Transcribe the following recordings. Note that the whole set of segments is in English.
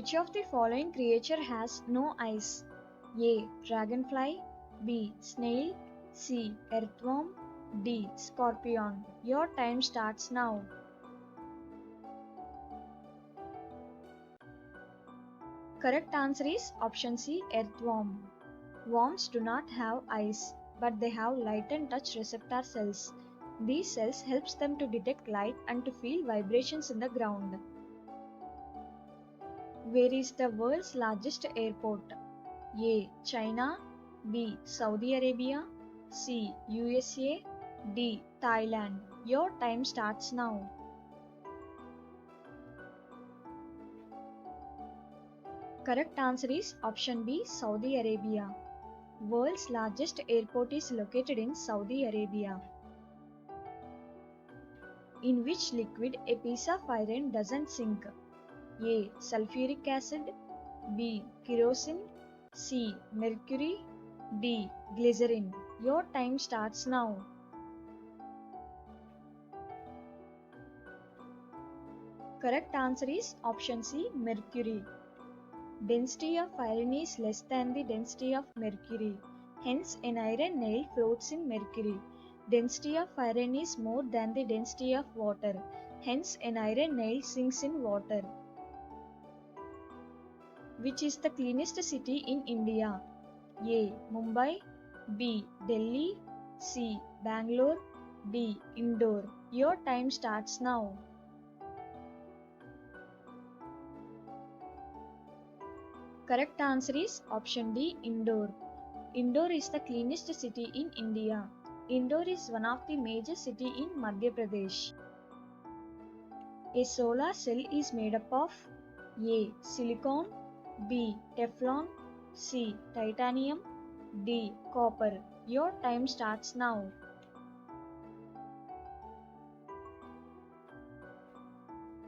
Which of the following creature has no eyes? A. Dragonfly, B. Snail, C. Earthworm, D. Scorpion. Your time starts now. Correct answer is option C. Earthworm. Worms do not have eyes, but they have light and touch receptor cells. These cells helps them to detect light and to feel vibrations in the ground. Where is the world's largest airport? A. China, B. Saudi Arabia, C. USA, D. Thailand. Your time starts now. Correct answer is option B. Saudi Arabia. World's largest airport is located in Saudi Arabia. In which liquid a piece of iron doesn't sink? A. Sulfuric acid, B. Kerosene, C. Mercury, D. Glycerin. Your time starts now. Correct answer is option C. Mercury. Density of iron is less than the density of mercury. Hence, an iron nail floats in mercury. Density of iron is more than the density of water. Hence, an iron nail sinks in water. Which is the cleanest city in India? A. Mumbai, B. Delhi, C. Bangalore, D. Indore. Your time starts now. Correct answer is option D. Indore. Indore is the cleanest city in India. Indore is one of the major cities in Madhya Pradesh. A solar cell is made up of A. Silicon, B. Teflon, C. Titanium, D. Copper. Your time starts now.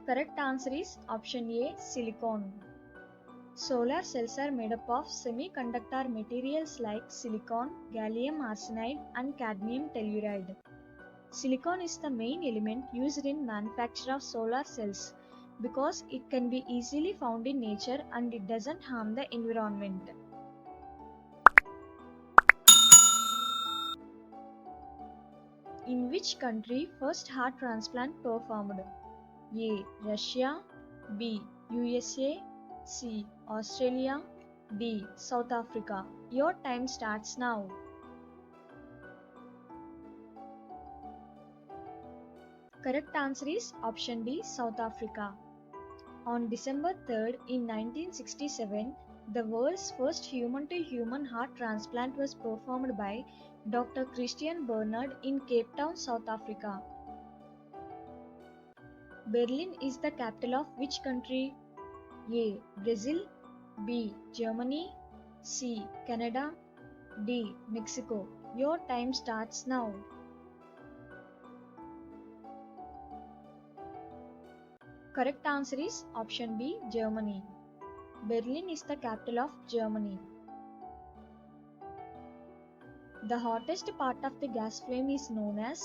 Correct answer is option A. Silicon. Solar cells are made up of semiconductor materials like silicon, gallium arsenide, and cadmium telluride. Silicon is the main element used in manufacture of solar cells because it can be easily found in nature and it doesn't harm the environment. In which country first heart transplant performed? A. Russia, B. USA, C. Australia, D. South Africa. Your time starts now. Correct answer is option D. South Africa. On December 3rd in 1967, the world's first human-to-human heart transplant was performed by Dr. Christian Barnard in Cape Town, South Africa. Berlin is the capital of which country? A. Brazil, B. Germany, C. Canada, D. Mexico. Your time starts now. Correct answer is option B. Germany. Berlin is the capital of Germany. The hottest part of the gas flame is known as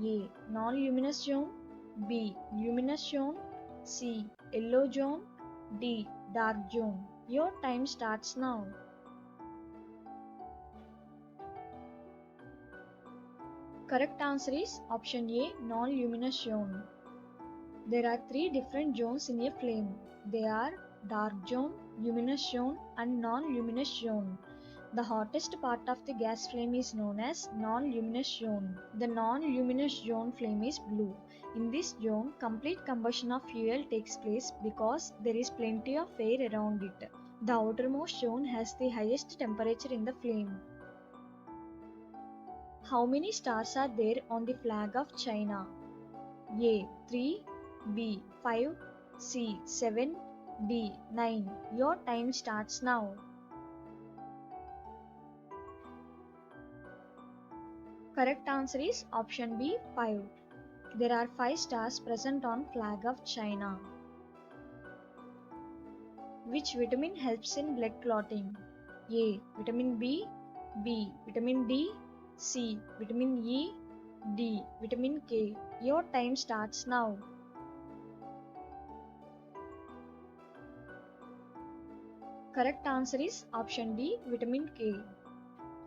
A. Non-luminous zone, B. Luminous zone, C. Yellow zone, D. Dark zone. Your time starts now. Correct answer is option A. Non-luminous zone. There are three different zones in a flame. They are dark zone, luminous zone, and non-luminous zone. The hottest part of the gas flame is known as non-luminous zone. The non-luminous zone flame is blue. In this zone, complete combustion of fuel takes place because there is plenty of air around it. The outermost zone has the highest temperature in the flame. How many stars are there on the flag of China? A. 3, B. 5, C. 7, D. 9. Your time starts now. Correct answer is option B. 5. There are 5 stars present on flag of China. Which vitamin helps in blood clotting? A. Vitamin B, B. Vitamin D, C. Vitamin E, D. Vitamin K. Your time starts now. Correct answer is option D, vitamin K.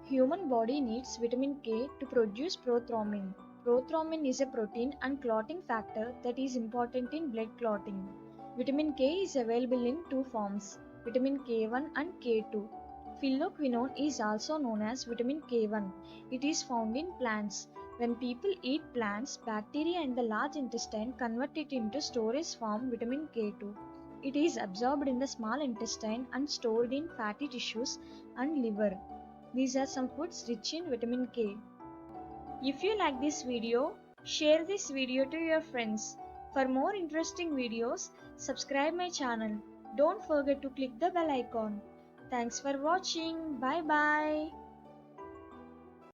Human body needs vitamin K to produce prothrombin. Prothrombin is a protein and clotting factor that is important in blood clotting. Vitamin K is available in two forms, vitamin K1 and K2. Phylloquinone is also known as vitamin K1. It is found in plants. When people eat plants, bacteria in the large intestine convert it into storage form vitamin K2. It is absorbed in the small intestine and stored in fatty tissues and liver. These are some foods rich in vitamin K. If you like this video, share this video to your friends. For more interesting videos, subscribe my channel. Don't forget to click the bell icon. Thanks for watching. Bye bye.